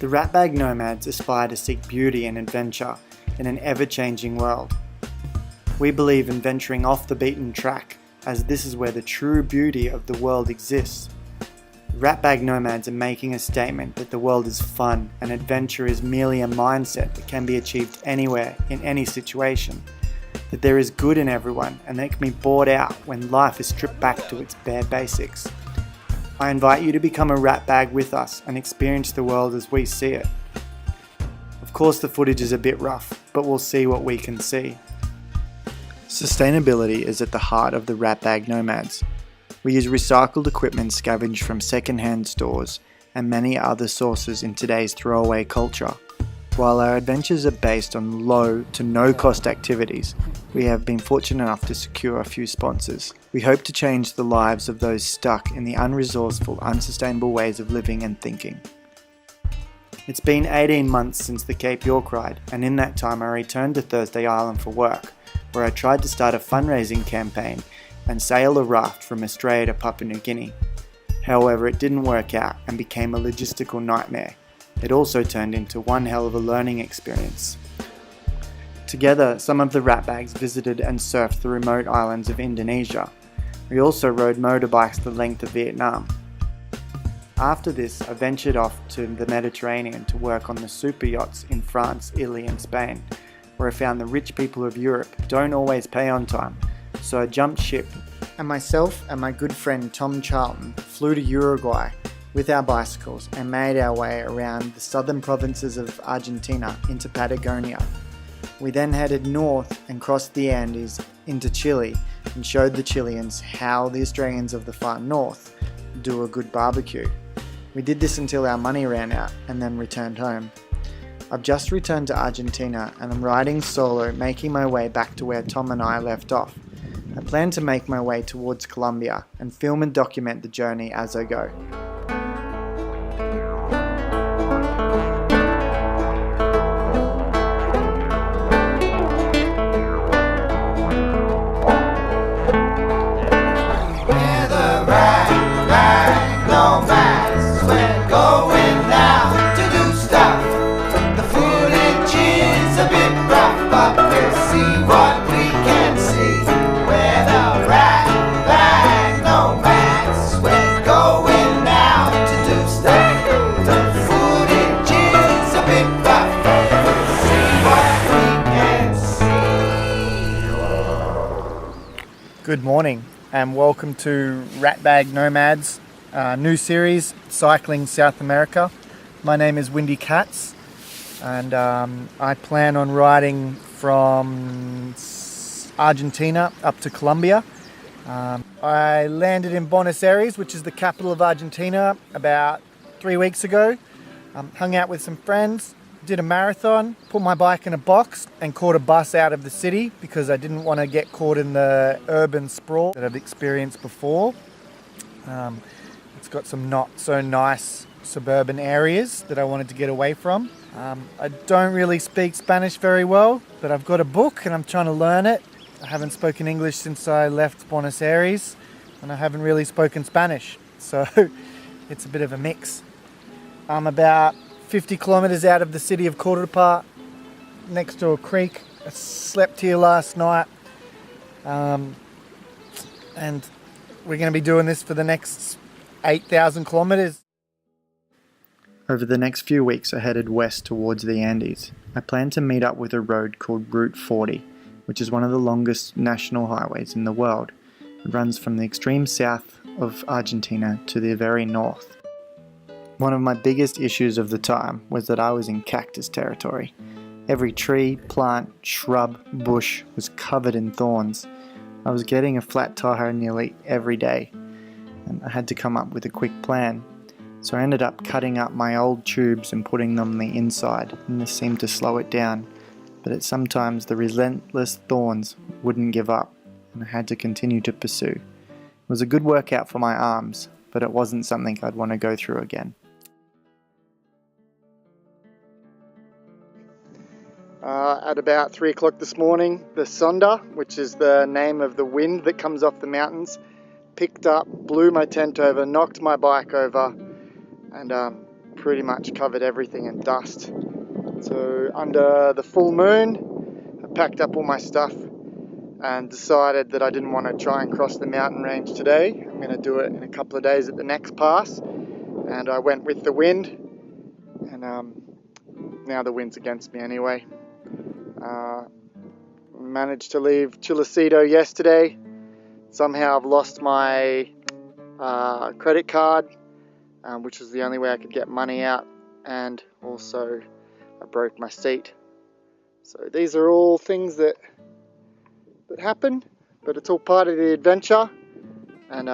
The Ratbag Nomads aspire to seek beauty and adventure in an ever-changing world. We believe in venturing off the beaten track, as this is where the true beauty of the world exists. Ratbag Nomads are making a statement that the world is fun and adventure is merely a mindset that can be achieved anywhere, in any situation. That there is good in everyone and that can be bought out when life is stripped back to its bare basics. I invite you to become a ratbag with us and experience the world as we see it. Of course the footage is a bit rough, but we'll see what we can see. Sustainability is at the heart of the Ratbag Nomads. We use recycled equipment scavenged from second-hand stores and many other sources in today's throwaway culture. While our adventures are based on low to no cost activities, we have been fortunate enough to secure a few sponsors. We hope to change the lives of those stuck in the unresourceful, unsustainable ways of living and thinking. It's been 18 months since the Cape York ride, and in that time I returned to Thursday Island for work, where I tried to start a fundraising campaign and sail a raft from Australia to Papua New Guinea. However, it didn't work out and became a logistical nightmare. It also turned into one hell of a learning experience. Together, some of the ratbags visited and surfed the remote islands of Indonesia. We also rode motorbikes the length of Vietnam. After this, I ventured off to the Mediterranean to work on the super yachts in France, Italy and Spain, where I found the rich people of Europe don't always pay on time, so I jumped ship, and myself and my good friend Tom Charlton flew to Uruguay with our bicycles and made our way around the southern provinces of Argentina into Patagonia. We then headed north and crossed the Andes into Chile and showed the Chileans how the Australians of the far north do a good barbecue. We did this until our money ran out and then returned home. I've just returned to Argentina and I'm riding solo, making my way back to where Tom and I left off. I plan to make my way towards Colombia and film and document the journey as I go. Good morning and welcome to Ratbag Nomads, new series, Cycling South America. My name is Windy Katz and I plan on riding from Argentina up to Colombia. I landed in Buenos Aires, which is the capital of Argentina, about 3 weeks ago. Hung out with some friends, did a marathon, put my bike in a box and caught a bus out of the city because I didn't want to get caught in the urban sprawl that I've experienced before. It's got some not so nice suburban areas that I wanted to get away from. I don't really speak Spanish very well, but I've got a book and I'm trying to learn it. I haven't spoken English since I left Buenos Aires and I haven't really spoken Spanish, so it's a bit of a mix. I'm about 50 kilometers out of the city of Cordoba, next to a creek. I slept here last night, and we're going to be doing this for the next 8,000 kilometers. Over the next few weeks I headed west towards the Andes. I plan to meet up with a road called Route 40, which is one of the longest national highways in the world. It runs from the extreme south of Argentina to the very north. One of my biggest issues of the time was that I was in cactus territory. Every tree, plant, shrub, bush was covered in thorns. I was getting a flat tire nearly every day, and I had to come up with a quick plan. So I ended up cutting up my old tubes and putting them on the inside, and this seemed to slow it down. But sometimes the relentless thorns wouldn't give up, and I had to continue to pursue. It was a good workout for my arms, but it wasn't something I'd want to go through again. At about 3 o'clock this morning, the Sonda, which is the name of the wind that comes off the mountains, picked up, blew my tent over, knocked my bike over, and pretty much covered everything in dust. So under the full moon, I packed up all my stuff and decided that I didn't want to try and cross the mountain range today. I'm going to do it in a couple of days at the next pass. And I went with the wind, and now the wind's against me anyway. Managed to leave Chilocito yesterday. Somehow I've lost my credit card, which was the only way I could get money out, and also I broke my seat. So these are all things that happen, but it's all part of the adventure, and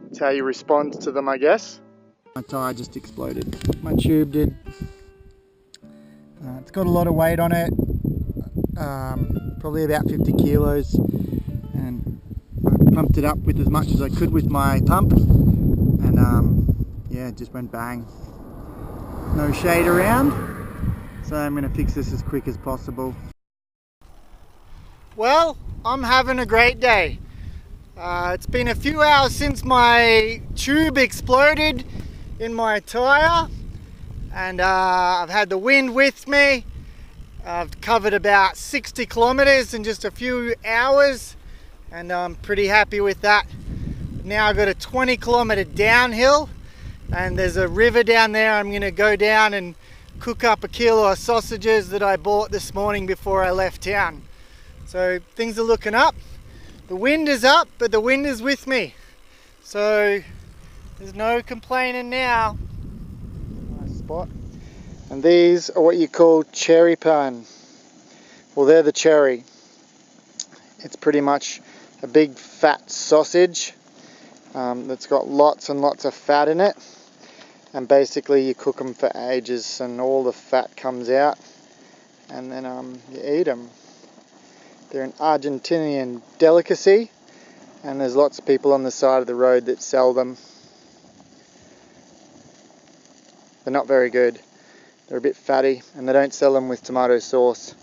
it's how you respond to them, I guess. My tyre just exploded. My tube did. It's got a lot of weight on it, probably about 50 kilos, and I pumped it up with as much as I could with my pump, and yeah, it just went bang. No shade around, so I'm going to fix this as quick as possible. Well, I'm having a great day. It's been a few hours since my tube exploded in my tyre, and I've had the wind with me. I've covered about 60 kilometers in just a few hours, and I'm pretty happy with that. Now I've got a 20-kilometer downhill, and there's a river down there. I'm going to go down and cook up a kilo of sausages that I bought this morning before I left town. So things are looking up. The wind is up, but the wind is with me. So there's no complaining now. Nice spot. And these are what you call cherry pan. Well, they're the cherry. It's pretty much a big fat sausage that's got lots and lots of fat in it. And basically you cook them for ages and all the fat comes out. And then you eat them. They're an Argentinian delicacy, and there's lots of people on the side of the road that sell them. They're not very good. They're a bit fatty, and they don't sell them with tomato sauce.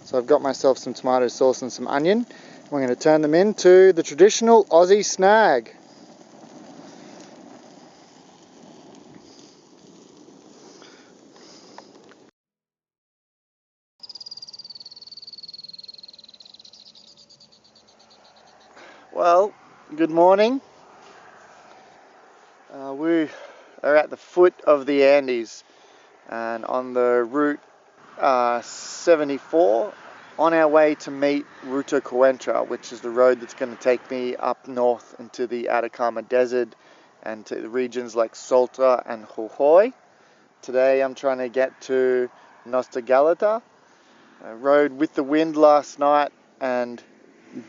So I've got myself some tomato sauce and some onion. We're going to turn them into the traditional Aussie snag. Well, good morning. We are at the foot of the Andes and on the route 74 on our way to meet Ruta Coentra, which is the road that's going to take me up north into the Atacama Desert and to the regions like Salta and Jujuy. Today I'm trying to get to Nosta Galata. I rode with the wind last night and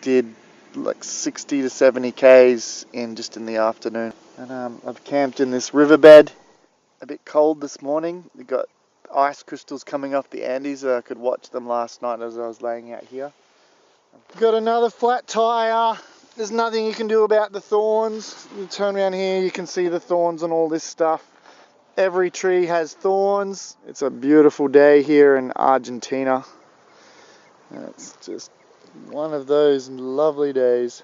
did like 60 to 70 k's in the afternoon, and I've camped in this riverbed. A bit cold this morning. We got ice crystals coming off the Andes. I could watch them last night as I was laying out here. Got another flat tire. There's nothing you can do about the thorns. You turn around here, you can see the thorns on all this stuff. Every tree has thorns. It's a beautiful day here in Argentina. And it's just one of those lovely days.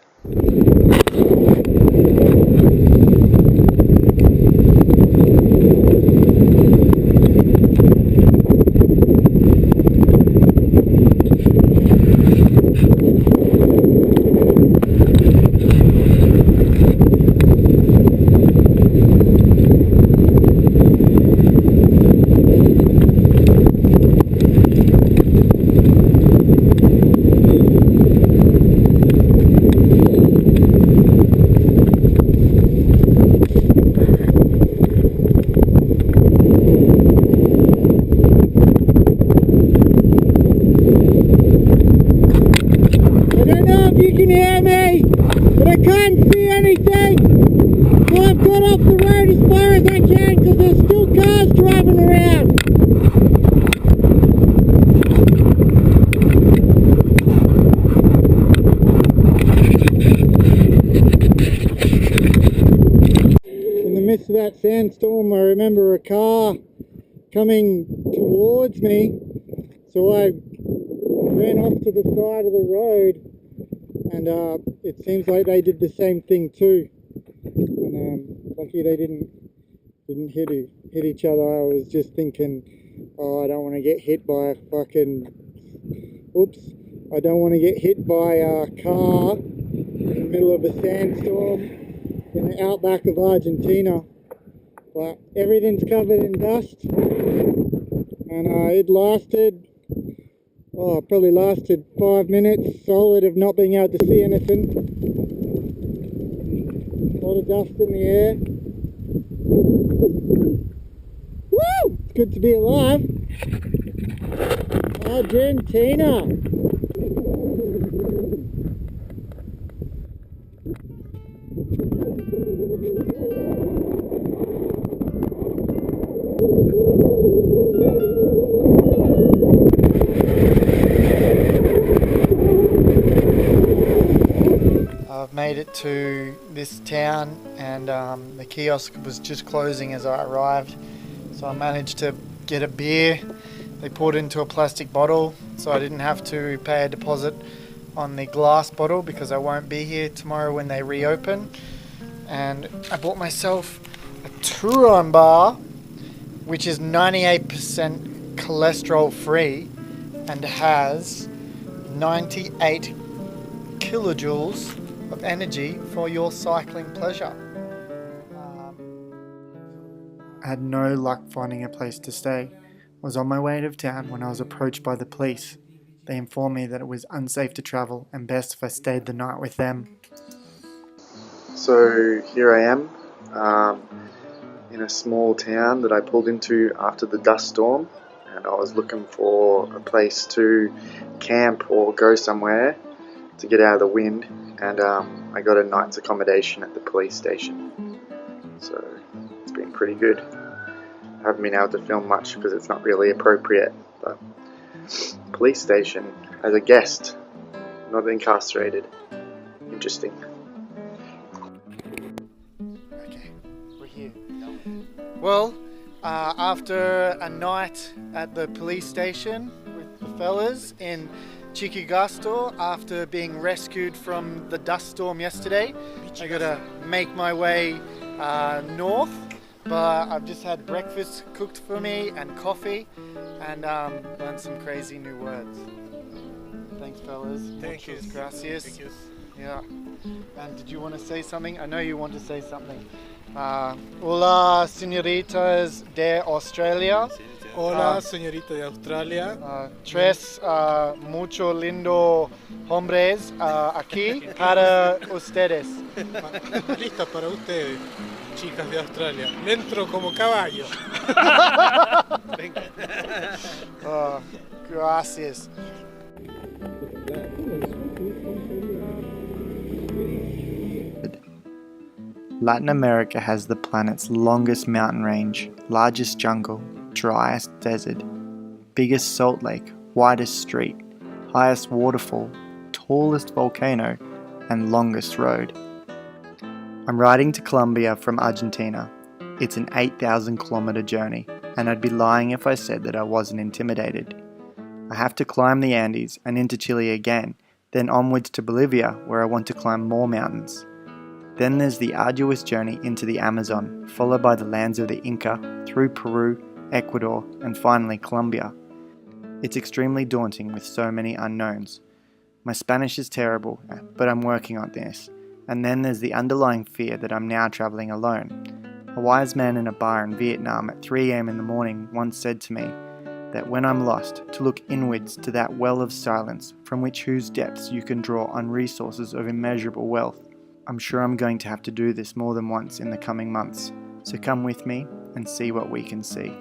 Of that sandstorm, I remember a car coming towards me, so I ran off to the side of the road, and it seems like they did the same thing too, and lucky they didn't didn't hit each other. I was just thinking, oh, I don't want to get hit by a fucking, oops, I don't want to get hit by a car in the middle of a sandstorm in the outback of Argentina. But everything's covered in dust, and it lasted, oh, probably lasted 5 minutes solid of not being able to see anything. A lot of dust in the air. Woo! It's good to be alive. Argentina! I've made it to this town, and the kiosk was just closing as I arrived, so I managed to get a beer. They poured it into a plastic bottle, so I didn't have to pay a deposit on the glass bottle because I won't be here tomorrow when they reopen. And I bought myself a Turon bar, which is 98% cholesterol free and has 98 kilojoules of energy for your cycling pleasure. I had no luck finding a place to stay. I was on my way out of town when I was approached by the police. They informed me that it was unsafe to travel and best if I stayed the night with them. So here I am, in a small town that I pulled into after the dust storm, and I was looking for a place to camp or go somewhere to get out of the wind, and I got a night's accommodation at the police station, so it's been pretty good. I haven't been able to film much because it's not really appropriate, but police station as a guest, not incarcerated. Interesting. Okay, we're here. Well, after a night at the police station with the fellas in Chiquigasto, after being rescued from the dust storm yesterday, I gotta make my way north, but I've just had breakfast cooked for me and coffee, and learned some crazy new words. Thanks, fellas. Thank you. Gracias. Thank you. Yeah. And did you want to say something? I know you want to say something. Hola, señoritas de Australia. Hola, señorita de Australia. Tres mucho lindo hombres aquí para ustedes. Listas para ustedes, chicas de Australia. Le entro como caballo. Venga. Gracias. Latin America has the planet's longest mountain range, largest jungle, driest desert, biggest salt lake, widest street, highest waterfall, tallest volcano, and longest road. I'm riding to Colombia from Argentina. It's an 8,000 kilometer journey, and I'd be lying if I said that I wasn't intimidated. I have to climb the Andes and into Chile again, then onwards to Bolivia, where I want to climb more mountains. Then there's the arduous journey into the Amazon, followed by the lands of the Inca, through Peru, Ecuador, and finally Colombia. It's extremely daunting with so many unknowns. My Spanish is terrible, but I'm working on this. And then there's the underlying fear that I'm now traveling alone. A wise man in a bar in Vietnam at 3 a.m. in the morning once said to me that when I'm lost, to look inwards to that well of silence from whose depths you can draw on resources of immeasurable wealth. I'm sure I'm going to have to do this more than once in the coming months, so come with me and see what we can see.